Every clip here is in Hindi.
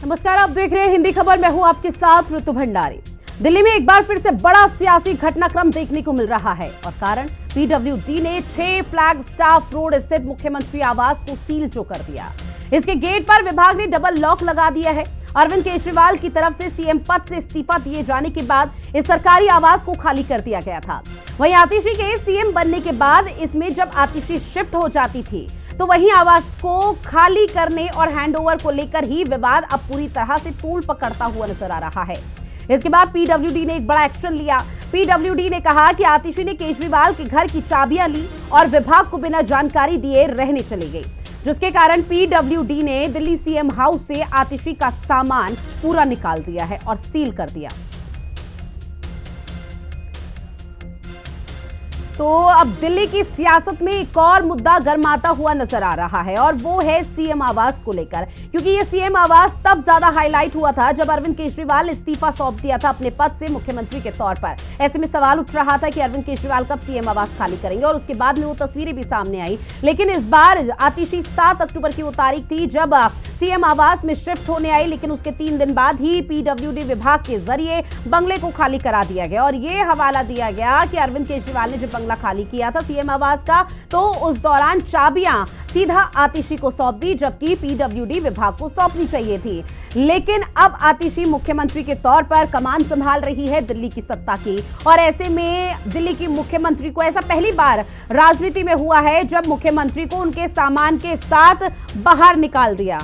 नमस्कार, आप देख रहे हैं हिंदी खबर। मैं हूं आपके साथ ऋतु भंडारी। दिल्ली में एक बार फिर से बड़ा सियासी घटनाक्रम देखने को मिल रहा है और कारण पीडब्ल्यूडी ने 6 फ्लैग स्टाफ रोड स्थित मुख्यमंत्री आवास को सील जो कर दिया। इसके गेट पर विभाग ने डबल लॉक लगा दिया है। अरविंद केजरीवाल की तरफ से सीएम पद से इस्तीफा दिए जाने के बाद इस सरकारी आवास को खाली कर दिया गया था। वहीं आतिशी के सीएम बनने के बाद इसमें जब आतिशी शिफ्ट हो जाती थी तो वहीं आवास को खाली करने और हैंडओवर को लेकर ही विवाद अब पूरी तरह से तूल पकड़ता हुआ नजर आ रहा है। इसके बाद पीडब्ल्यूडी ने एक बड़ा एक्शन लिया। पीडब्ल्यूडी ने कहा कि आतिशी ने केजरीवाल के घर की चाबियां ली और विभाग को बिना जानकारी दिए रहने चली गई, जिसके कारण पीडब्ल्यूडी ने दिल्ली सीएम हाउस से आतिशी का सामान पूरा निकाल दिया है और सील कर दिया। तो अब दिल्ली की सियासत में एक और मुद्दा गरमाता हुआ नजर आ रहा है और वो है सीएम आवास को लेकर, क्योंकि ये सीएम आवास तब ज्यादा हाईलाइट हुआ था जब अरविंद केजरीवाल ने इस्तीफा सौंप दिया था अपने पद से मुख्यमंत्री के तौर पर। ऐसे में सवाल उठ रहा था कि अरविंद केजरीवाल कब सीएम आवास खाली करेंगे और उसके बाद में वो तस्वीरें भी सामने आई। लेकिन इस बार आतिशी 7 अक्टूबर की वो तारीख थी जब सीएम आवास में शिफ्ट होने आई, लेकिन उसके 3 दिन बाद ही पीडब्ल्यूडी विभाग के जरिए बंगले को खाली करा दिया गया और ये हवाला दिया गया कि अरविंद केजरीवाल ने जब बंगला खाली किया था सीएम आवास का तो उस दौरान चाबियां सीधा आतिशी को सौंप दी, जबकि पीडब्ल्यूडी विभाग को सौंपनी चाहिए थी। लेकिन अब आतिशी मुख्यमंत्री के तौर पर कमान संभाल रही है दिल्ली की सत्ता की और ऐसे में दिल्ली की मुख्यमंत्री को ऐसा पहली बार राजनीति में हुआ है जब मुख्यमंत्री को उनके सामान के साथ बाहर निकाल दिया।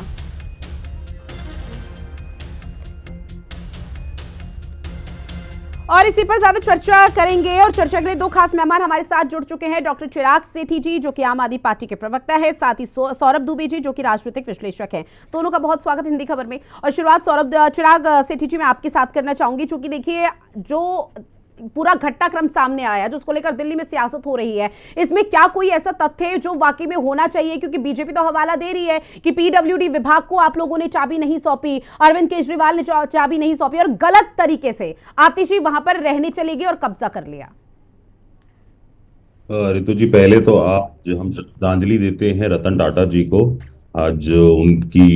और इसी पर ज्यादा चर्चा करेंगे और चर्चा के लिए 2 खास मेहमान हमारे साथ जुड़ चुके हैं। डॉक्टर चिराग सेठी जी जो कि आम आदमी पार्टी के प्रवक्ता है, साथ ही सौरभ दुबे जी जो कि राजनीतिक विश्लेषक हैं। दोनों का बहुत स्वागत हिंदी खबर में। और शुरुआत चिराग सेठी जी मैं आपके साथ करना चाहूंगी, क्योंकि देखिए जो पूरा घटनाक्रम सामने आया जिसको लेकर दिल्ली में सियासत हो रही है, इसमें क्या कोई ऐसा तथ्य है जो वाकई में होना चाहिए? क्योंकि बीजेपी तो हवाला दे रही है कि पीडब्ल्यूडी विभाग को आप लोगों ने चाबी नहीं सौंपी, अरविंद केजरीवाल ने चाबी नहीं सौंपी और गलत तरीके से आतिशी वहां पर रहने चली गई और कब्जा कर लिया। ऋतु जी, पहले तो आज हम श्रद्धांजलि देते हैं रतन टाटा जी को। आज उनके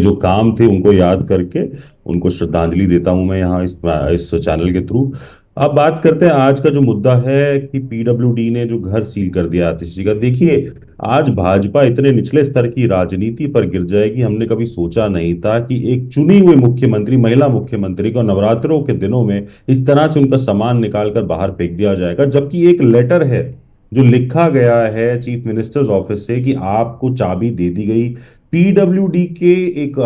जो काम थे उनको याद करके उनको श्रद्धांजलि देता हूं मैं यहाँ इस चैनल के थ्रू। अब बात करते हैं आज का जो मुद्दा है कि पीडब्ल्यूडी ने जो घर सील कर दिया आतिशी का। देखिए, आज भाजपा इतने निचले स्तर की राजनीति पर गिर जाएगी हमने कभी सोचा नहीं था कि एक चुनी हुई मुख्यमंत्री, महिला मुख्यमंत्री को नवरात्रों के दिनों में इस तरह से उनका सामान निकालकर बाहर फेंक दिया जाएगा, जबकि एक लेटर है जो लिखा गया है चीफ मिनिस्टर्स ऑफिस से कि आपको चाबी दे दी गई। पीडब्ल्यूडी के एक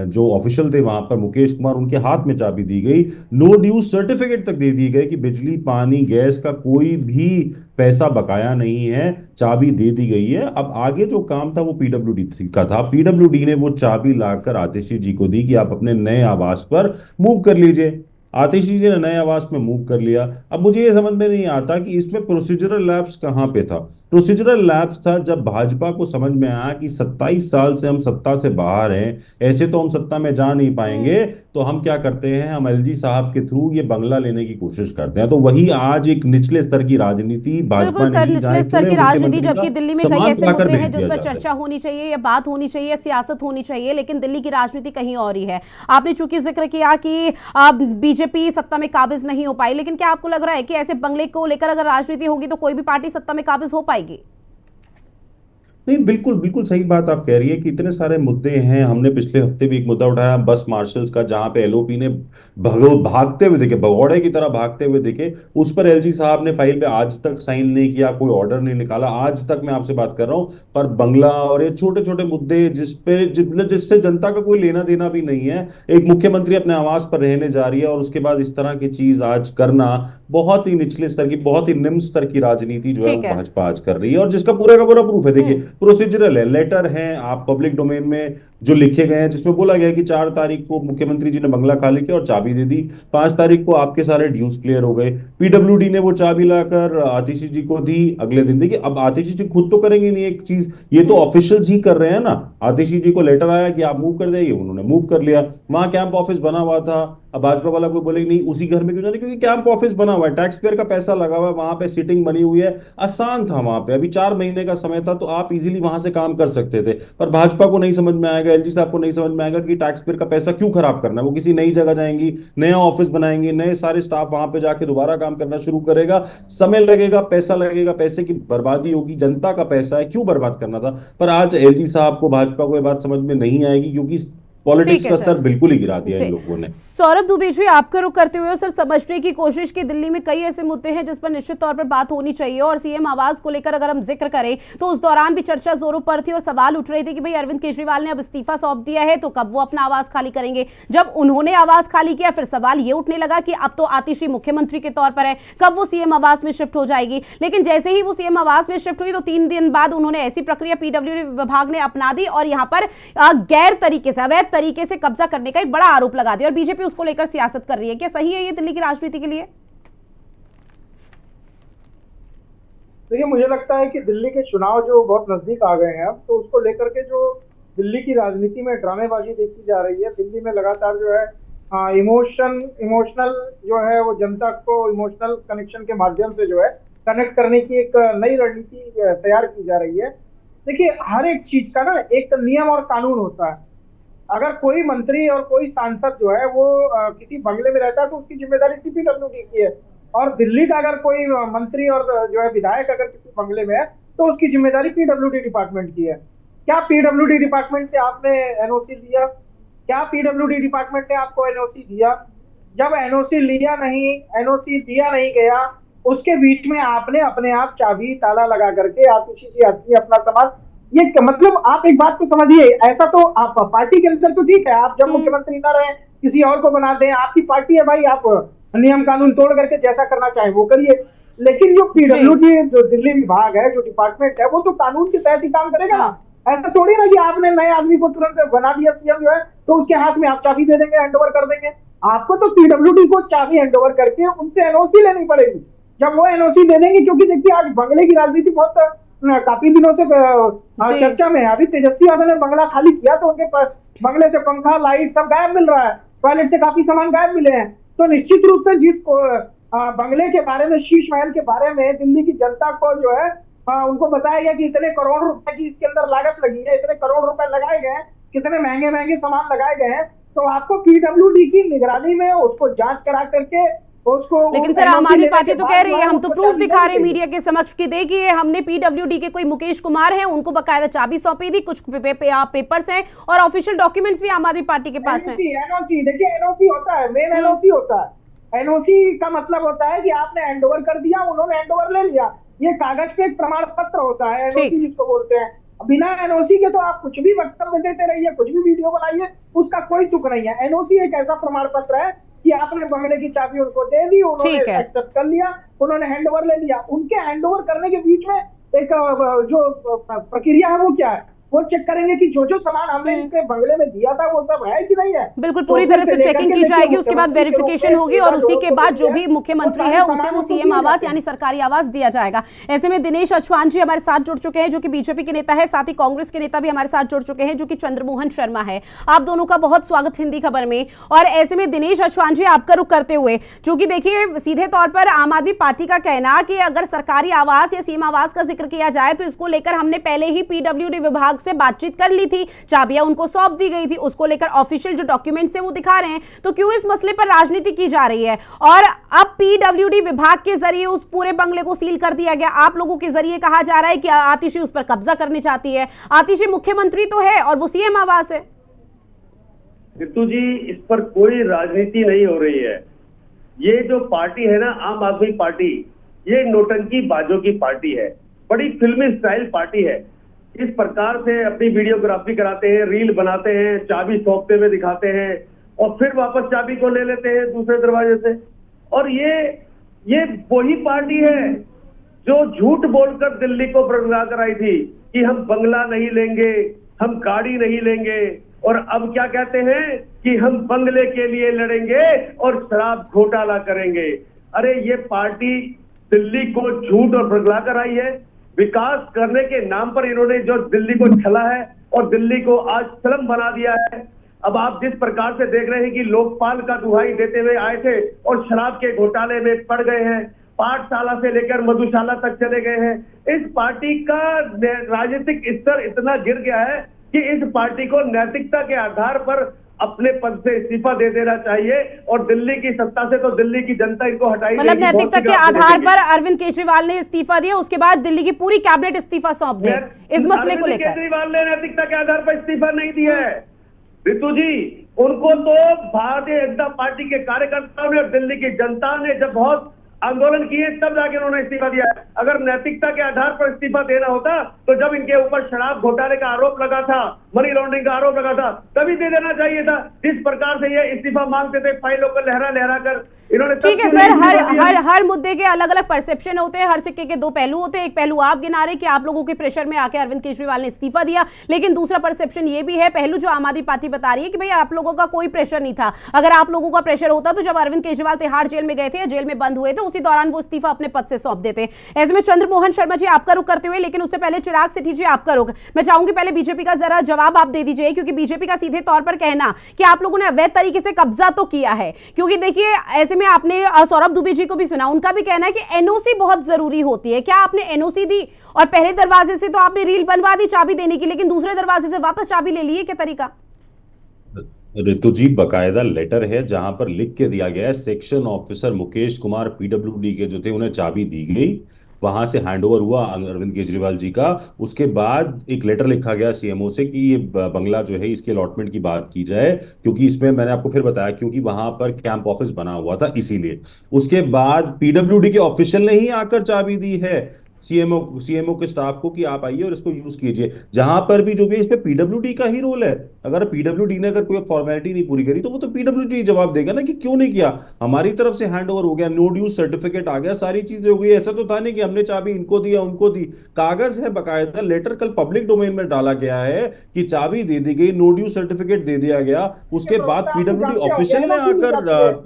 जो ऑफिशियल थे वहां पर, मुकेश कुमार, उनके हाथ में चाबी दी गई। नो ड्यूज सर्टिफिकेट तक दे दी गई कि बिजली, पानी, गैस का कोई भी पैसा बकाया नहीं है, चाबी दे दी गई है। अब आगे जो काम था वो पीडब्ल्यूडी का था। पीडब्ल्यूडी ने वो चाबी लाकर आतिशी जी को दी कि आप अपने नए आवास पर मूव कर लीजिए। आतिशी जी ने नए आवास में मूव कर लिया। अब मुझे ये समझ में नहीं आता कि इसमें प्रोसीजरल लैप्स कहां पे था। प्रोसीजरल लैप्स था जब भाजपा को समझ में आया कि 27 साल से हम सत्ता से बाहर हैं, ऐसे तो हम सत्ता में जा नहीं पाएंगे, तो हम क्या करते हैं, हम एलजी साहब के थ्रू ये बंगला लेने की कोशिश करते हैं। तो वही आज एक निचले स्तर की राजनीति भाजपा ने निचले स्तर की राजनीति, जबकि दिल्ली में कई ऐसे मुद्दे हैं जिस पर चर्चा होनी चाहिए या बात होनी चाहिए, सियासत होनी चाहिए, लेकिन दिल्ली की राजनीति कहीं और ही है। आपने चूंकि जिक्र किया कि बीजेपी सत्ता में काबिज नहीं हो पाई, लेकिन क्या आपको लग रहा है कि ऐसे बंगले को लेकर अगर राजनीति होगी तो कोई भी पार्टी सत्ता में काबिज हो पाएगी? नहीं, बिल्कुल बिल्कुल सही बात आप कह रही है कि इतने सारे मुद्दे हैं। हमने पिछले हफ्ते भी एक मुद्दा उठाया बस मार्शल्स का, जहां पे एलओपी ने भागते हुए देखे, भगौड़े की तरह भागते हुए देखे। उस पर एलजी साहब ने फाइल पे आज तक साइन नहीं किया, कोई ऑर्डर नहीं निकाला। आज तक मैं आपसे बात कर रहा हूं, पर बंगला और ये छोटे छोटे मुद्दे जिससे जनता का कोई लेना देना भी नहीं है। एक मुख्यमंत्री अपने आवास पर रहने जा रही है और उसके बाद इस तरह की चीज आज करना बहुत ही निचले स्तर की, बहुत ही निम्न स्तर की राजनीति जो है भाजपा आज कर रही है, और जिसका पूरा का पूरा प्रूफ है। देखिए, प्रोसीजरल है, लेटर है, आप पब्लिक डोमेन में जो लिखे गए हैं, जिसमें बोला गया है कि 4 तारीख को मुख्यमंत्री जी ने बंगला खाली किया और चाबी दे दी। 5 तारीख को आपके सारे ड्यूज क्लियर हो गए। पीडब्ल्यूडी ने वो चाबी लाकर आतिशी जी को दी। अगले दिन देखिए, अब आतिशी जी खुद तो करेंगे नहीं एक चीज, ये तो ऑफिशियल्स ही कर रहे हैं ना। आतिशी जी को लेटर आया कि आप मूव कर जाइए, उन्होंने मूव कर लिया। वहां कैंप ऑफिस बना हुआ था, अब भाजपा वाला कोई बोलेगा नहीं उसी घर में क्यों जाने, क्योंकि कैंप ऑफिस बना हुआ है, टैक्स पेयर का पैसा लगा हुआ है, वहां पे सीटिंग बनी हुई है, आसान था वहां पे, अभी 4 महीने का समय था तो आप इजीली वहां से काम कर सकते थे। पर भाजपा को नहीं समझ में आएगा, एलजी साहब को नहीं समझ में आएगा कि टैक्स पेयर का पैसा क्यों खराब करना है। वो किसी नई जगह जाएंगी, नया ऑफिस बनाएंगी, नए सारे स्टाफ वहां पे जाके दोबारा काम करना शुरू करेगा, समय लगेगा, पैसा लगेगा, पैसे की बर्बादी होगी, जनता का पैसा है, क्यों बर्बाद करना था। पर आज एलजी साहब को, भाजपा को ये बात समझ में नहीं आएगी, क्योंकि ठीक पॉलिटिक्स है का सर। स्तर बिल्कुल ही गिरा दिया जी। इन लोगों ने। सौरभ दुबे जी, आपका रुख करते हुए सर समझने की कोशिश की दिल्ली में कई ऐसे मुद्दे हैं जिस पर निश्चित तौर पर बात होनी चाहिए, और सीएम आवास को लेकर अगर हम जिक्र करें तो उस दौरान भी चर्चा जोरों पर थी और सवाल उठ रहे थे कि भाई अरविंद केजरीवाल ने अब इस्तीफा सौंप दिया है तो कब वो अपना आवास खाली करेंगे। जब उन्होंने आवास खाली किया फिर सवाल ये उठने लगा कि अब तो आतिशी मुख्यमंत्री के तौर पर है, कब वो सीएम आवास में शिफ्ट हो जाएगी। लेकिन जैसे ही वो सीएम आवास में शिफ्ट हुई तो 3 दिन बाद उन्होंने ऐसी प्रक्रिया पीडब्ल्यूडी विभाग ने अपना दी और यहां पर गैर तरीके से, अवैध तरीके से कब्जा करने का एक बड़ा आरोप लगा दिया और बीजेपी उसको लेकर सियासत कर रही है। क्या सही है ये दिल्ली की राजनीति के लिए? देखिए, मुझे लगता है कि दिल्ली के चुनाव जो बहुत नजदीक आ गए हैं अब, तो उसको लेकर के जो दिल्ली की राजनीति में ड्रामेबाजी देखी जा रही है, दिल्ली में लगातार जो है इमोशनल जो है वो जनता को इमोशनल कनेक्शन के माध्यम से जो है कनेक्ट करने की एक नई रणनीति तैयार की जा रही है। देखिए, हर एक चीज का ना एक नियम और कानून होता है। अगर कोई मंत्री और कोई सांसद जो है वो किसी बंगले में रहता है तो उसकी जिम्मेदारी सीपीडब्ल्यूडी की है, और दिल्ली का अगर कोई मंत्री और जो है विधायक अगर किसी बंगले में है तो उसकी जिम्मेदारी पीडब्ल्यूडी डिपार्टमेंट की है। क्या पीडब्ल्यूडी डिपार्टमेंट से आपने एनओसी लिया? क्या पीडब्ल्यूडी डिपार्टमेंट ने आपको एनओसी दिया? जब एनओसी दिया नहीं गया, उसके बीच में आपने अपने आप चाबी ताला लगा करके आतिशी जी आती अपना सामान, ये मतलब आप एक बात को समझिए, ऐसा तो आप पार्टी के अंदर तो ठीक है, आप जब मुख्यमंत्री ना रहे किसी और को बना दें, आपकी पार्टी है भाई, आप नियम कानून तोड़ करके जैसा करना चाहे वो करिए। लेकिन जो पीडब्ल्यूडी जो दिल्ली विभाग है, जो डिपार्टमेंट है, वो तो कानून के तहत ही काम करेगा ना। ऐसा थोड़ी ना कि आपने नए आदमी को तुरंत बना दिया सीएम जो है तो उसके हाथ में आप चाबी दे देंगे, हैंड ओवर कर देंगे। आपको तो पीडब्ल्यूडी को चाबी हैंड ओवर करके उनसे एनओसी लेनी पड़ेगी। जब वो एनओसी दे देंगे, क्योंकि देखिए आज बंगले की राजनीति बहुत काफी दिनों से चर्चा में है। अभी तेजस्वी यादव ने बंगला खाली किया तो उनके पास बंगले से पंखा, लाइट सब गायब मिल रहा है, टॉयलेट से काफी सामान गायब मिले हैं। तो निश्चित रूप से जिस बंगले के बारे में, शीश महल के बारे में दिल्ली की जनता को जो है उनको बताया गया कि इतने करोड़ रुपए की इसके अंदर लागत लगी है, इतने करोड़ रुपए लगाए गए हैं, कितने महंगे महंगे सामान लगाए गए हैं, तो आपको पीडब्ल्यूडी की निगरानी में उसको जांच करा करके उसको। लेकिन सर आम आदमी पार्टी तो कह रही है, हम तो प्रूफ दिखा रहे हैं मीडिया के समक्ष कि देखिए हमने पीडब्ल्यूडी के कोई मुकेश कुमार हैं, उनको बकायदा चाबी सौंपी थी, कुछ पेपर्स हैं और ऑफिशियल डॉक्यूमेंट्स भी आम आदमी पार्टी के पास हैं। एनओसी देखिए, एनओसी होता है, मेन एनओसी होता है। एनओसी का मतलब होता है कि आपने हैंडओवर कर दिया, उन्होंने हैंडओवर ले लिया, ये कागज पे एक प्रमाण पत्र होता है, एनओसी जिसको बोलते हैं। बिना एनओसी के तो आप कुछ भी वक्तव्य देते रहिए, कुछ भी वीडियो बनाइए, उसका कोई तुक नहीं है। एनओसी एक ऐसा प्रमाण पत्र है कि आपने बंगले की चाबी उनको दे दी, उन्होंने एक्सेप्ट कर लिया, उन्होंने हैंडओवर ले लिया। उनके हैंडओवर करने के बीच में एक जो प्रक्रिया है वो क्या है, वो चेक करेंगे कि जो सामान हमने इनके बंगले में दिया था वो सब है कि नहीं है। बिल्कुल पूरी तरह से चेकिंग की जाएगी, उसके बाद वेरिफिकेशन होगी और उसी के बाद जो भी मुख्यमंत्री है उसे वो सीएम आवास यानी सरकारी आवास दिया जाएगा। ऐसे में दिनेश अचवान जी हमारे साथ जुड़ चुके हैं जो कि बीजेपी के नेता है, साथ ही कांग्रेस के नेता भी हमारे साथ जुड़ चुके हैं जो कि चंद्रमोहन शर्मा है। आप दोनों का बहुत स्वागत हिंदी खबर में। और ऐसे में दिनेश अचवान जी आपका रुख करते हुए, चूंकि देखिए सीधे तौर पर आम आदमी पार्टी का कहना कि अगर सरकारी आवास या सीएम आवास का जिक्र किया जाए तो इसको लेकर हमने पहले ही पीडब्ल्यूडी विभाग से बातचीत कर ली थी, चाबियां उनको सौंप दी गई थी, उसको लेकर ऑफिशियल जो डॉक्यूमेंट्स है वो दिखा रहे हैं, तो क्यों इस मसले पर राजनीति की जा रही है? और अब पीडब्ल्यूडी विभाग के जरिए उस पूरे बंगले को सील कर दिया गया, आप लोगों के जरिए कहा जा रहा है कि आतिशी उस पर कब्जा करनी चाहती है। आतिशी मुख्यमंत्री तो है और वो सीएम आवास है। रितु जी, इस पर कोई राजनीति नहीं हो रही है। ये जो पार्टी है ना, आम आदमी पार्टी, ये नोटंकी बाजों की पार्टी है, बड़ी फिल्मी स्टाइल पार्टी है। इस प्रकार से अपनी वीडियोग्राफी कराते हैं, रील बनाते हैं, चाबी सौंपते हुए दिखाते हैं और फिर वापस चाबी को ले लेते हैं दूसरे दरवाजे से। और ये वही पार्टी है जो झूठ बोलकर दिल्ली को बरगला कर आई थी कि हम बंगला नहीं लेंगे, हम गाड़ी नहीं लेंगे, और अब क्या कहते हैं कि हम बंगले के लिए लड़ेंगे और शराब घोटाला करेंगे। अरे ये पार्टी दिल्ली को झूठ और बरगला कर आई है। विकास करने के नाम पर इन्होंने जो दिल्ली को छला है और दिल्ली को आज स्लम बना दिया है। अब आप जिस प्रकार से देख रहे हैं कि लोकपाल का दुहाई देते हुए आए थे और शराब के घोटाले में पड़ गए हैं, पाठशाला से लेकर मधुशाला तक चले गए हैं। इस पार्टी का राजनीतिक स्तर इतना गिर गया है कि इस पार्टी को नैतिकता के आधार पर अपने पद से इस्तीफा दे देना चाहिए और दिल्ली की सत्ता से तो दिल्ली की जनता इनको हटाई। मतलब नैतिकता के आधार पर अरविंद केजरीवाल ने इस्तीफा दिया, उसके बाद दिल्ली की पूरी कैबिनेट इस्तीफा सौंप दी इस मसले को लेकर। केजरीवाल ने नैतिकता के आधार पर इस्तीफा नहीं दिया है रितु जी, उनको तो भारतीय जनता पार्टी के कार्यकर्ताओं ने और दिल्ली की जनता ने जब बहुत आंदोलन किए तब जाके उन्होंने इस्तीफा दिया। अगर नैतिकता के आधार पर इस्तीफा देना होता तो जब इनके ऊपर शराब घोटाले का आरोप लगा था, मनी लॉन्ड्रिंग का आरोप लगा था, तभी दे देना चाहिए था। जिस प्रकार से ये इस्तीफा मांगते थे फाइलों को लहरा लहरा कर, इन्होंने ठीक है सर, हर मुद्दे के अलग अलग परसेप्शन होते हैं, हर सिक्के के दो पहलू होते हैं। एक पहलू आप गिना रहे कि आप लोगों के प्रेशर में आके अरविंद केजरीवाल ने इस्तीफा दिया, लेकिन दूसरा परसेप्शन ये भी है, पहलू जो आम आदमी पार्टी बता रही है कि भाई आप लोगों का कोई प्रेशर नहीं था। अगर आप लोगों का प्रेशर होता तो जब अरविंद केजरीवाल तिहाड़ जेल में गए थे या जेल में बंद हुए थे उसी दौरान वो इस्तीफा अपने पद से सौंप देते। ऐसे में चंद्रमोहन शर्मा जी आपका रुख करते हुए, लेकिन उससे पहले चिराग सेठी जी आपका रुख, मैं चाहूंगी पहले बीजेपी का जरा जवाब आप दे दीजिए, क्योंकि बीजेपी का सीधे तौर पर कहना कि आप लोगों ने अवैध तरीके से कब्जा तो किया है, क्योंकि देखिए ऐसे में आपने सौरभ दुबे जी को भी सुना, उनका भी कहना है कि एनओसी बहुत जरूरी होती है। क्या आपने एनओसी दी और पहले दरवाजे से तो आपने रील बनवा दी चाबी देने की, लेकिन दूसरे दरवाजे से वापस चाबी ले ली है, क्या तरीका? ऋतु जी, बकायदा लेटर है जहां पर लिख के दिया गया है section officer Mukesh Kumar PWD के जो थे उन्हें चाबी दी गई, वहां से हैंडओवर हुआ अरविंद केजरीवाल जी का। उसके बाद एक लेटर लिखा गया सीएमओ से कि ये बंगला जो है इसके अलॉटमेंट की बात की जाए, क्योंकि इसमें मैंने आपको फिर बताया क्योंकि वहां पर कैंप ऑफिस बना हुआ था इसीलिए। उसके बाद पीडब्ल्यूडी के ऑफिशियल ने ही आकर चाबी दी है सीएमओ के स्टाफ को कि आप आइए और इसको यूज कीजिए। जहां पर भी जो भी इसमें पीडब्ल्यूडी का ही रोल है, अगर पीडब्ल्यूडी ने अगर कोई फॉर्मेलिटी नहीं पूरी करी तो वो तो पीडब्ल्यूडी जवाब देगा ना कि क्यों नहीं किया। हमारी तरफ से हैंड ओवर हो गया, नो ड्यूज सर्टिफिकेट आ गया, सारी चीजें हो गई। ऐसा तो था नहीं कि हमने चाबी इनको दिया उनको दी, कागज है बकायदा, लेटर कल पब्लिक डोमेन में डाला गया है कि चाबी दे दी गई, नो ड्यूज सर्टिफिकेट दे दिया गया। उसके बाद पीडब्ल्यूडी ऑफिशियल ने आकर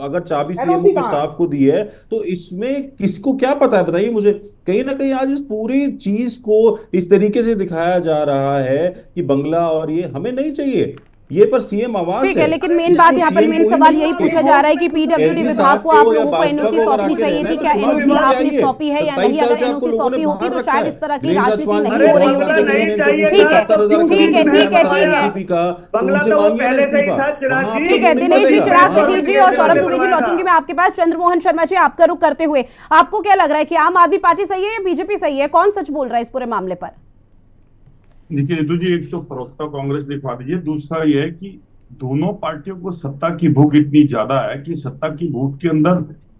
अगर चाबी सीएमओ के स्टाफ को दी है तो इसमें किसको क्या पता है? बताइए मुझे। कहीं ना कहीं आज इस पूरी चीज को इस तरीके से दिखाया जा रहा है कि बंगला और ये हमें नहीं चाहिए, ये पर सीएम आवाज ठीक है, लेकिन मेन बात यहाँ पर मेन सवाल यही पूछा जा रहा है कि पीडब्ल्यूडी विभाग को आप लोगों को एनओसी सौंपनी चाहिए थी, क्या एनओसी आपने सौंपी है या नहीं? अगर एनओसी सौंपी होती तो शायद इस तरह की राजनीति नहीं हो रही होती दिल्ली में। ठीक है ठीक है ठीक है ठीक है ठीक है, दिनेश जी, चिराग सेठी जी और सौरभ दुबे जी लौटूंगी मैं आपके पास। चंद्रमोहन शर्मा जी आपका रुख करते हुए, आपको क्या लग रहा है कि आम आदमी पार्टी सही है या बीजेपी सही है? कौन सच बोल रहा है इस पूरे मामले पर? देखिए रितु जी, एक तो प्रवक्ता कांग्रेस दिखवा दीजिए, दूसरा यह है कि दोनों पार्टियों को सत्ता की भूख इतनी ज्यादा है कि सत्ता की भूख के अंदर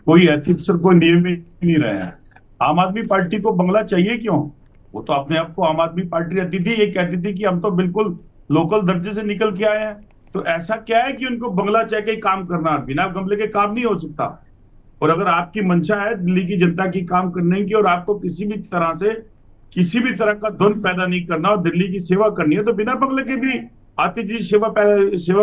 कोई एथिक्स और कोई नियम ही नहीं रहे हैं। आम आदमी पार्टी को बंगला चाहिए क्यों? वो तो अपने आप को आम आदमी पार्टी रहती थी, ये कहती थी कि हम तो बिल्कुल लोकल दर्जे से निकल के आए हैं। तो ऐसा क्या है कि उनको बंगला चाहिए काम करना? बिना बंगले के काम नहीं हो सकता। और अगर आपकी मंशा है दिल्ली की जनता की काम करने की और आपको किसी भी तरह का द्वंद पैदा नहीं करना और दिल्ली की सेवा करनी है, तो बिना बंगले के भी आती जी सेवा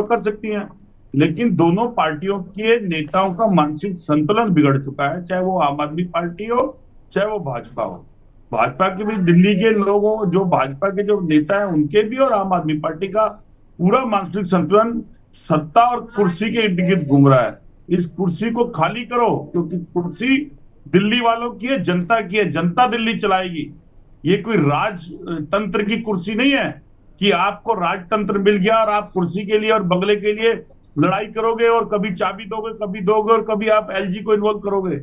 कर सकती हैं। लेकिन दोनों पार्टियों के नेताओं का मानसिक संतुलन बिगड़ चुका है, चाहे वो आम आदमी पार्टी हो चाहे वो भाजपा हो। भाजपा के भी दिल्ली के लोगों, जो भाजपा के जो नेता हैं उनके भी और आम आदमी पार्टी का पूरा मानसिक संतुलन सत्ता और कुर्सी के इर्द गिर्द घूम रहा है। इस कुर्सी को खाली करो, क्योंकि कुर्सी दिल्ली वालों की है, जनता की है, जनता दिल्ली चलाएगी। ये कोई राजतंत्र की कुर्सी नहीं है कि आपको राजतंत्र मिल गया और आप कुर्सी के लिए और बंगले के लिए लड़ाई करोगे और कभी चाबी दोगे और कभी आप एलजी को इन्वॉल्व करोगे।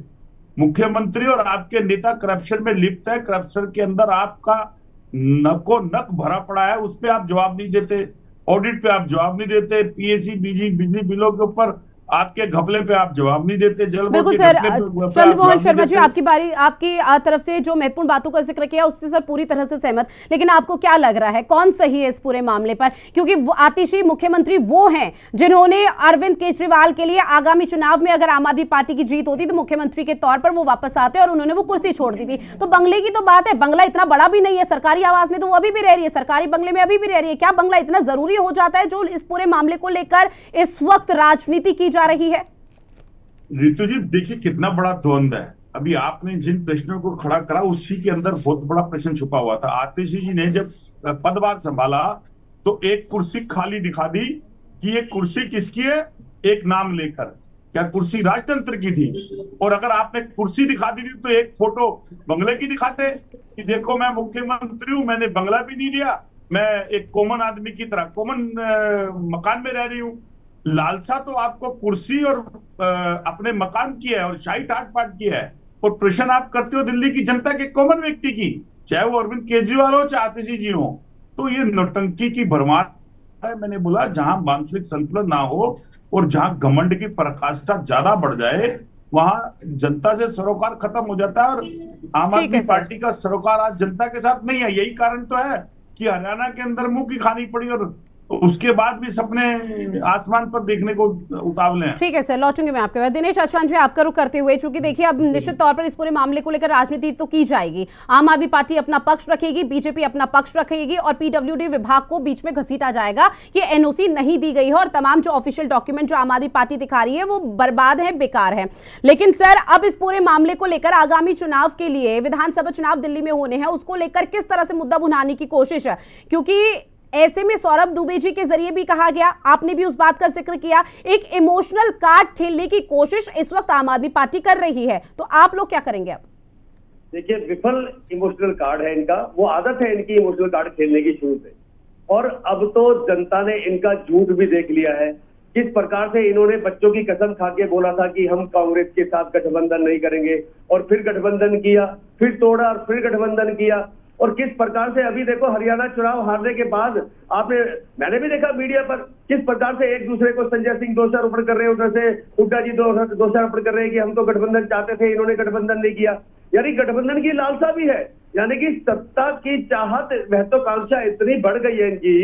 मुख्यमंत्री और आपके नेता करप्शन में लिप्त है, करप्शन के अंदर आपका नको नक भरा पड़ा है, उस पर आप जवाब नहीं देते, ऑडिट पे आप जवाब नहीं देते, पीएसी बिजली बिलों के ऊपर आपके घपले पे आप जवाब नहीं देते, बिल्कुल सर। चंद्रमोहन शर्मा जी, आपकी बारी, आपकी तरफ से जो महत्वपूर्ण बातों का जिक्र किया उससे सर पूरी तरह से सहमत, लेकिन आपको क्या लग रहा है कौन सही है इस पूरे मामले पर? क्योंकि आतिशी मुख्यमंत्री वो हैं जिन्होंने अरविंद केजरीवाल के लिए आगामी चुनाव में अगर आम आदमी पार्टी की जीत होती तो मुख्यमंत्री के तौर पर वो वापस आते और उन्होंने वो कुर्सी छोड़ दी थी। तो बंगले की तो बात है, बंगला इतना बड़ा भी नहीं है, सरकारी आवास में तो वो अभी भी रह रही है, सरकारी बंगले में अभी भी रह रही है। क्या बंगला इतना जरूरी हो जाता है जो इस पूरे मामले को लेकर इस वक्त राजनीति की जा रही है? रितु जी, देखिए कितना बड़ा द्वंद है। अभी आपने जिन प्रश्नों को खड़ा करा उसी के अंदर बहुत बड़ा प्रश्न छुपा हुआ था। आतिशी जी ने जब पदभार संभाला तो एक कुर्सी खाली दिखा दी कि ये कुर्सी किसकी है, एक नाम लेकर। क्या कुर्सी राजतंत्र की थी? और अगर आपने कुर्सी दिखा दी थी तो एक फोटो बंगले की दिखाते कि देखो मैं मुख्यमंत्री हूं, मैंने बंगला भी नहीं लिया, मैं एक कॉमन आदमी की तरह कॉमन मकान में रह रही हूँ। लालसा तो आपको कुर्सी और अपने मकान की है और शाही ठाट पाट की है, और प्रश्न आप करते हो दिल्ली की जनता के कॉमन व्यक्ति की, चाहे वो अरविंद केजरीवाल हो चाहे आतिशी जी हो। तो ये नौटंकी की भरमार है। मैंने बोला जहां मानसिक संतुलन ना हो और जहां घमंड की पराकाष्ठा ज्यादा बढ़ जाए, वहां जनता से सरोकार खत्म हो जाता है। और आम आदमी पार्टी का सरोकार आज जनता के साथ नहीं है। यही कारण तो है कि हरियाणा के अंदर मुंह की खानी पड़ी और उसके बाद भी सपने आसमान पर देखने को उतावले हैं। ठीक है सर, लौटूंगी मैं आपके पास। दिनेश अचवान जी, आपका रुख करते हुए, चूंकि देखिए अब निश्चित तौर पर इस पूरे मामले को लेकर राजनीति तो की जाएगी। आम आदमी पार्टी अपना पक्ष रखेगी, बीजेपी अपना पक्ष रखेगी और पीडब्ल्यूडी विभाग को बीच में घसीटा जाएगा कि एनओसी नहीं दी गई है और तमाम जो ऑफिशियल डॉक्यूमेंट जो आम आदमी पार्टी दिखा रही है वो बर्बाद है, बेकार है। लेकिन सर अब इस पूरे मामले को लेकर आगामी चुनाव के लिए, विधानसभा चुनाव दिल्ली में होने हैं, उसको लेकर किस तरह से मुद्दा भुनाने की कोशिश है? क्योंकि ऐसे में सौरभ दुबे जी के जरिए भी कहा गया, आपने भी उस बात का जिक्र किया, एक इमोशनल कार्ड खेलने की कोशिश इस वक्त आम आदमी पार्टी कर रही है। तो आप लोग क्या करेंगे अब? देखिए, विफल इमोशनल कार्ड है इनका, वो आदत है इनकी इमोशनल कार्ड खेलने की शुरू से। और अब तो जनता ने इनका झूठ भी देख लिया है। किस प्रकार से इन्होंने बच्चों की कसम खा के बोला था कि हम कांग्रेस के साथ गठबंधन नहीं करेंगे, और फिर गठबंधन किया, फिर तोड़ा और फिर गठबंधन किया। और किस प्रकार से अभी देखो हरियाणा चुनाव हारने के बाद मैंने भी देखा मीडिया पर किस प्रकार से एक दूसरे को संजय सिंह दोषारोपण कर रहे हैं, उधर से हुड्डा जी दोषारोपण कर रहे हैं कि हम तो गठबंधन चाहते थे, इन्होंने गठबंधन नहीं किया। यानी गठबंधन की लालसा भी है, यानी कि सत्ता की चाहत, महत्वाकांक्षा इतनी बढ़ गई है इनकी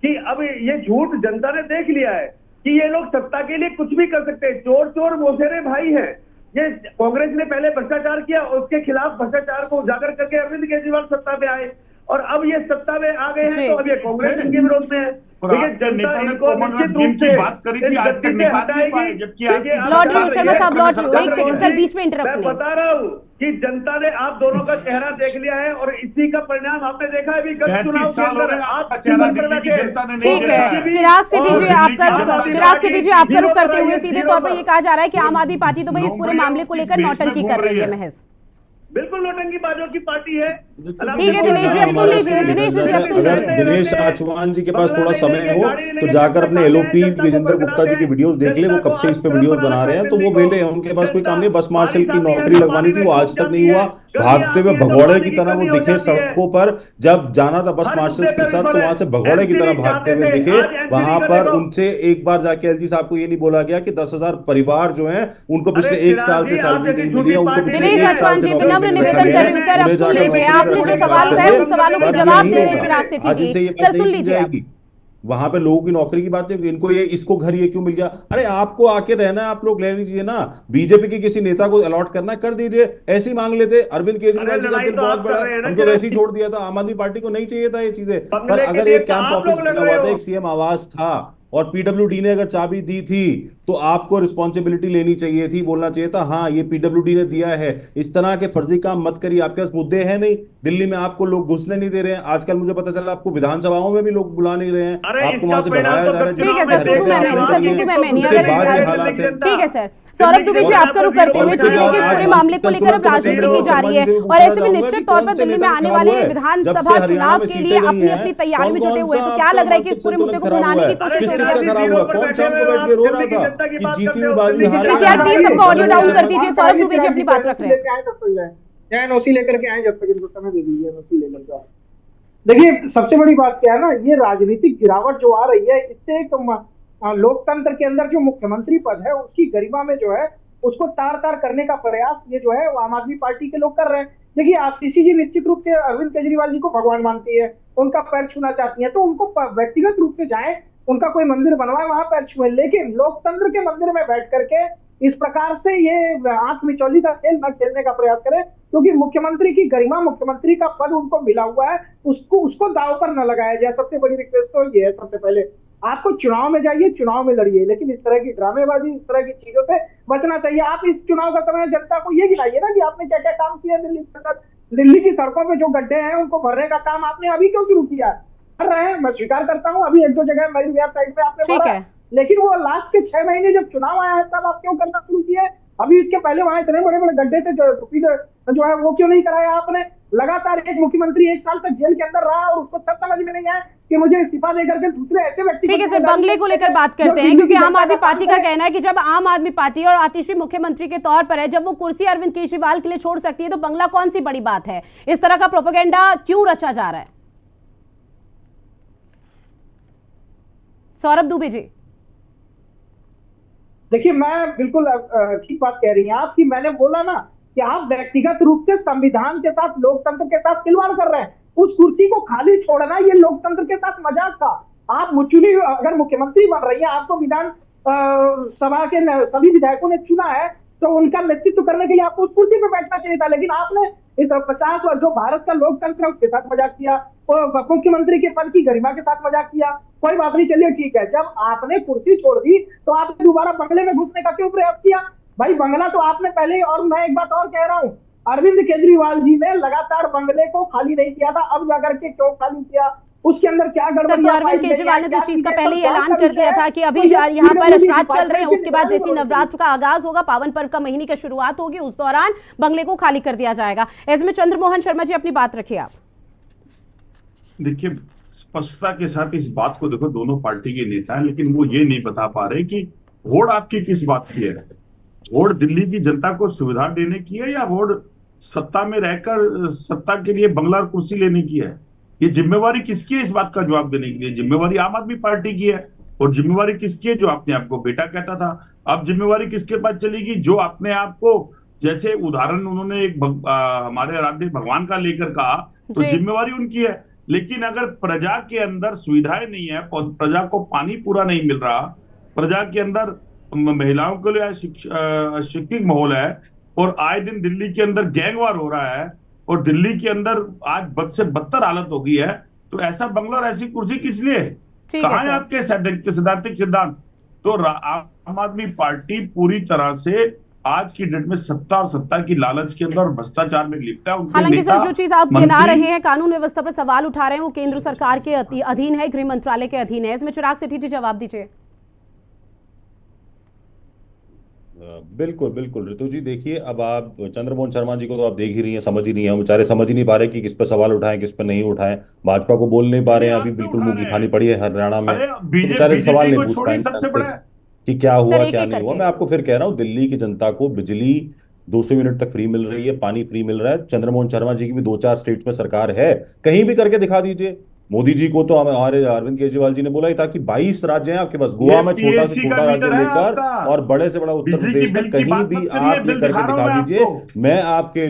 कि अब ये झूठ जनता ने देख लिया है कि ये लोग सत्ता के लिए कुछ भी कर सकते हैं। चोर चोर मौसेरे भाई हैं। ये कांग्रेस ने पहले भ्रष्टाचार किया, उसके खिलाफ भ्रष्टाचार को उजागर करके अरविंद केजरीवाल सत्ता पे आए, और अब ये सत्ता में आ गए हैं तो अब ये कांग्रेस इनके विरोध में है। जनता इनको निश्चित रूप से बात करी थी, आज तक निकाल नहीं पाए, जबकि लौट रही हूं शर्मा साहब, लौट रही हूं, एक सेकंड सर, बीच में इंटरप्ट नहीं। मैं बता रहा हूं कि जनता ने आप दोनों का चेहरा देख लिया है और इसी का परिणाम आपने देखा है। अभी गत चुनाव के अंदर आप चेहरा दिल्ली की जनता ने नहीं ठीक है। चिराग सिटी जी आपका रुख करते हुए सीधे तौर पर ये कहा जा रहा है कि आम आदमी पार्टी तो भाई इस पूरे मामले को लेकर नौटंकी कर रही है महज। बिल्कुल नौटंकी बाजों की पार्टी है। ठीक है दिनेश जी, अब सुन लीजिए। दिनेश जी अब सुन लीजिए। दिनेश अचवान जी के पास थोड़ा समय हो तो जाकर अपने एलओपी विजेंद्र गुप्ता जी की वीडियोस देख ले, वो कब से इस पे वीडियोस बना रहे हैं, तो वो वेले हैं, उनके पास कोई काम नहीं। बस मार्शल की नौकरी लगवानी थी, वो आज तक नहीं हुआ। भागते हुए भगौड़े की तरह वो दिखे सड़कों पर, जब जाना था बस मार्शल के साथ तो वहां से भगौड़े की तरह भागते हुए दिखे। वहां पर उनसे एक बार जाके एलजी साहब को ये नहीं बोला गया कि 10,000 परिवार जो हैं उनको पिछले 1 साल से सैलरी नहीं मिली है, उनको पिछले 1 साल से विनम्र निवेदन कर रही हूं सर, अब सुन लीजिए। आपने जो सवाल उठाए उन सवालों के जवाब दे रहे हैं चिराग सिटी जी, सर सुन लीजिए। वहां पे लोगों की नौकरी की बात है, इनको ये इसको घर ये क्यों मिल गया? अरे आपको आके रहना है, आप लोग ले लीजिए ना। बीजेपी के किसी नेता को अलॉट करना है, कर दीजिए, ऐसे ही मांग लेते। अरविंद केजरीवाल जी का दिल बहुत बड़ा है, हमको वैसे ही छोड़ दिया था। आम आदमी पार्टी को नहीं चाहिए था ये चीजें, पर अगर एक कैंप ऑफिस बना हुआ था, एक सीएम आवास था और पीडब्ल्यूडी ने अगर चाबी दी थी तो आपको रिस्पॉन्सिबिलिटी लेनी चाहिए थी, बोलना चाहिए था हाँ ये पीडब्ल्यूडी ने दिया है। इस तरह के फर्जी काम मत करिए। आपके पास मुद्दे हैं नहीं, दिल्ली में आपको लोग घुसने नहीं दे रहे हैं। आजकल मुझे पता चला आपको विधानसभाओं में भी लोग बुला नहीं रहे हैं, आपको वहां से भगाया जा रहा है। ठीक है सर, ठीक है सर। सौरभ दुबे जी आपका रुख करते हुए, चूंकि देखिए इस पूरे मामले को लेकर अब राजनीति की जा रही है और ऐसे में निश्चित तौर पर दिल्ली में आने वाले विधानसभा चुनाव के लिए अपनी अपनी तैयारी में जुटे हुए, तो क्या लग रहा है कि इस पूरे मुद्दे को भुनाने की कोशिश हो रही है? कौन शाम को बैठ के रो रहा था कि जीती हुई बाजी हार? प्लीज सबका ऑडियो डाउन कर दीजिए। सौरभ दुबे जी अपनी बात रख रहे हैं। एनओसी लेकर के आए, जब तक इनको समय दे दीजिए एनओसी लेकर के। देखिए सबसे बड़ी बात क्या है ना, ये राजनीतिक गिरावट जो आ रही है, इससे एक लोकतंत्र के अंदर जो मुख्यमंत्री पद है उसकी गरिमा में जो है उसको तार तार करने का प्रयास ये जो है वो आम आदमी पार्टी के लोग कर रहे हैं। देखिए आतिशी जी निश्चित रूप से अरविंद केजरीवाल जी को भगवान मानती है, उनका पैर छूना चाहती है, तो उनको व्यक्तिगत रूप से जाए, उनका कोई मंदिर बनवाए, वहां पैर छुए, लेकिन लोकतंत्र के मंदिर में बैठ करके इस प्रकार से ये आंख मिचौली का खेल न खेलने का प्रयास करें, क्योंकि मुख्यमंत्री की गरिमा, मुख्यमंत्री का पद उनको मिला हुआ है, उसको दांव पर न लगाया जाए। सबसे बड़ी रिक्वेस्ट तो ये है, सबसे पहले आपको चुनाव में जाइए, चुनाव में लड़िए, लेकिन इस तरह की ड्रामेबाजी, इस तरह की चीजों से बचना चाहिए। आप इस चुनाव का समय जनता को ये गिनाइए ना कि आपने क्या क्या काम किया। दिल्ली की सड़कों पे जो गड्ढे हैं उनको भरने का काम आपने अभी क्यों शुरू किया? कर रहे हैं, मैं स्वीकार करता हूँ, अभी 1-2 जगह मेरी साइड पे आपने ठीक है, लेकिन वो लास्ट के 6 महीने जब चुनाव आया है तब आप क्यों करना शुरू किए? अभी इसके पहले वहां इतने बड़े बड़े गड्ढे थे जो है वो क्यों नहीं कराया आपने? लगातार एक मुख्यमंत्री 1 साल तक जेल के अंदर रहा और उसको तब समझ में नहीं आया कि मुझे इस्तीफा देकर के दूसरे ऐसे व्यक्ति। ठीक है सर, बंगले को लेकर बात करते हैं, क्योंकि आम आदमी पार्टी का कहना है कि जब आम आदमी पार्टी और आतिशी मुख्यमंत्री के तौर पर है, जब वो कुर्सी अरविंद केजरीवाल के लिए छोड़ सकती है तो बंगला कौन सी बड़ी बात है? इस तरह का प्रोपेगेंडा क्यों रचा जा रहा है? सौरभ दुबे जी। देखिए, मैं बिल्कुल ठीक बात कह रही हैं आप कि मैंने बोला ना कि आप व्यक्तिगत रूप से संविधान के साथ, लोकतंत्र के साथ खिलवाड़ कर रहे हैं। उस कुर्सी को खाली छोड़ना ये लोकतंत्र के साथ मजाक था। आप मुचुली अगर मुख्यमंत्री बन रही है, आपको विधान सभा के सभी विधायकों ने चुना है, तो उनका नेतृत्व करने के लिए आपको उस कुर्सी पे बैठना चाहिए था। लेकिन आपने इस 50 वर्ष जो भारत का लोकतंत्र है उसके साथ मजाक किया, मुख्यमंत्री के पद की गरिमा के साथ मजाक किया। कोई बात नहीं, चलिए ठीक है। जब आपने कुर्सी छोड़ दी तो आपने दोबारा बंगले में घुसने का क्यों प्रयास किया? भाई बंगला तो आपने पहले, और मैं एक बात और कह रहा हूँ, अरविंद केजरीवाल जी ने लगातार बंगले को खाली नहीं किया था, अब जाकर के क्यों खाली किया? उसके अंदर क्या गड़बड़? तो अरविंद केजरीवाल ने तो इस चीज का पहले ही ऐलान कर दिया था कि अभी यहाँ पर श्राद्ध चल रहे हैं, उसके बाद जैसे नवरात्र का आगाज होगा, पावन पर्व का महीने की शुरुआत होगी, उस दौरान बंगले को खाली कर दिया जाएगा। ऐसे में चंद्रमोहन शर्मा जी अपनी बात रखिए आप। देखिए, स्पष्टता के साथ इस बात को देखो, दोनों पार्टी के नेता हैं, लेकिन वो ये नहीं बता पा रहे कि वोट आपकी किस बात की है। वोट दिल्ली की जनता को सुविधा देने की है, या वोट सत्ता में रहकर सत्ता के लिए बंगला और कुर्सी लेने की है? ये जिम्मेवारी किसकी है? इस बात का जवाब देने के लिए जिम्मेवारी आम आदमी पार्टी की है। और जिम्मेवारी किसकी है? जो अपने आप को बेटा कहता था। अब जिम्मेवारी किसके पास चलेगी? जो अपने आप को, जैसे उदाहरण उन्होंने एक हमारे आराध्य भगवान का लेकर कहा, तो जिम्मेवारी उनकी है। लेकिन अगर प्रजा के अंदर सुविधाएं नहीं है, प्रजा को पानी पूरा नहीं मिल रहा, प्रजा के अंदर महिलाओं के लिए अशिक्षित माहौल है, और आए दिन दिल्ली के अंदर गैंगवार हो रहा है, और दिल्ली के अंदर आज बद से बदतर हालत हो गई है, तो ऐसा बंगला और ऐसी कुर्सी किस लिए? कहाँ है आपके सैद्धांतिक सिद्धांत? तो आम आदमी पार्टी पूरी तरह से आज की डेट में सत्ता और सत्ता की लालच के अंदर भ्रष्टाचार में लिप्त है। हालांकि सर, जो चीज आप गिना रहे हैं, कानून व्यवस्था पर सवाल उठा रहे हैं, वो केंद्र सरकार के अधीन है, गृह मंत्रालय के अधीन है। इसमें चिराग सेठी जी जवाब दीजिए। बिल्कुल बिल्कुल ऋतु जी, देखिए, अब आप चंद्रमोहन शर्मा जी को तो आप देख ही रही हैं, समझ ही नहीं है, बेचारे समझ ही नहीं पा रहे कि किस पे सवाल उठाएं, किस पे नहीं उठाएं। भाजपा को बोल नहीं पा रहे हैं, अभी बिल्कुल मुंह की खानी पड़ी है हरियाणा में, बेचारे सवाल नहीं पूछ पाए कि क्या हुआ क्या नहीं हुआ। मैं आपको फिर कह रहा हूँ, दिल्ली की जनता को बिजली 200 यूनिट तक फ्री मिल रही है, पानी फ्री मिल रहा है। चंद्रमोहन शर्मा जी की भी 2-4 स्टेट्स में सरकार है, कहीं भी करके दिखा दीजिए। मोदी जी को तो हमारे अरविंद केजरीवाल जी ने बोला ही था कि 22 राज्य हैं आपके पास, गोवा में छोटा से छोटा राज्य लेकर और बड़े से बड़ा उत्तर प्रदेश में, कहीं भी आप ये करके दिखा दीजिए। मैं आपके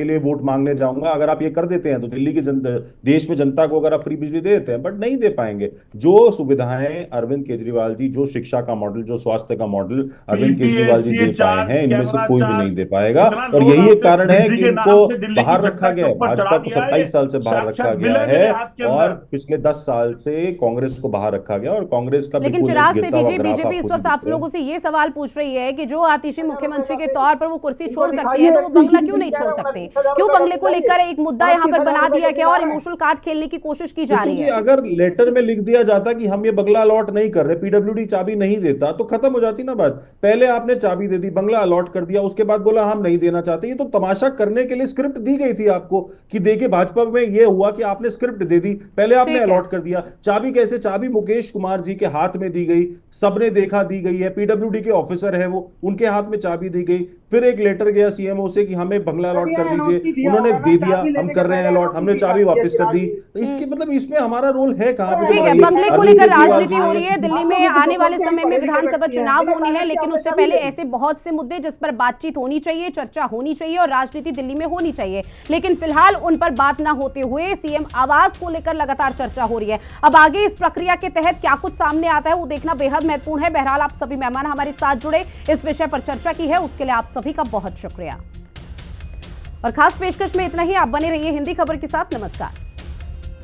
लिए वोट मांगने जाऊंगा। अगर आप ये कर देते हैं तो दिल्ली की देश में जनता को अगर आप फ्री बिजली दे देते हैं, बट नहीं दे पाएंगे। जो सुविधाएं अरविंद केजरीवाल जी, जो शिक्षा का मॉडल, जो स्वास्थ्य का मॉडल अरविंद केजरीवाल जी दे पाए हैं, इनमें से कोई भी नहीं दे पाएगा। और यही एक कारण है कि इनको बाहर रखा गया है। भाजपा को 27 साल से बाहर रखा गया है, और पिछले 10 साल से कांग्रेस को बाहर रखा गया, और कांग्रेस का। लेकिन चिराग सेठी जी, बीजेपी इस वक्त आप लोगों से ये सवाल पूछ रही है कि जो आतिशी मुख्यमंत्री के तौर पर वो कुर्सी छोड़ सकते हैं, तो वो बंगला क्यों नहीं छोड़ सकते? क्यों बंगले को लेकर एक मुद्दा यहाँ पर बना दिया गया और इमोशनल कार्ड खेलने की कोशिश की जा रही है? अगर लेटर में लिख दिया जाता कि हम ये बंगला अलॉट नहीं कर रहे, पीडब्ल्यूडी चाबी नहीं देता, तो खत्म हो जाती ना बात। पहले आपने चाबी दे दी, बंगला अलॉट कर दिया, उसके बाद बोला हम नहीं देना चाहते। ये तो तमाशा करने के लिए स्क्रिप्ट दी गई थी आपको कि देखिए भाजपा में ये हुआ कि आपने स्क्रिप्ट दे दी, पहले आपने अलॉट कर दिया। चाबी कैसे? चाबी मुकेश कुमार जी के हाथ में दी गई, सबने देखा दी गई है, पीडब्ल्यूडी के ऑफिसर है वो, उनके हाथ में चाबी दी गई। फिर एक लेटर गया सीएमओ से कि हमें बंगला अलॉट कर दीजिए, उन्होंने दे दिया, हम कर रहे हैं अलॉट, हमने चाबी वापस कर दी। इसके मतलब इसमें हमारा रोल है कहां? ठीक है, बंगले को लेकर राजनीति हो रही है। दिल्ली में आने वाले समय में विधानसभा चुनाव होने हैं, लेकिन उससे पहले ऐसे बहुत से मुद्दे जिस पर बातचीत होनी चाहिए, चर्चा होनी चाहिए और राजनीति दिल्ली में होनी चाहिए, लेकिन फिलहाल उन पर बात ना होते हुए सीएम आवास को लेकर लगातार चर्चा हो रही है। अब आगे इस प्रक्रिया के तहत क्या कुछ सामने आता है वो देखना बेहद महत्वपूर्ण है। बहरहाल आप सभी मेहमान हमारे साथ जुड़े, इस विषय पर चर्चा की है, उसके लिए आप सभी का बहुत शुक्रिया। और खास पेशकश में इतना ही। आप बने रहिए हिंदी खबर के साथ। नमस्कार।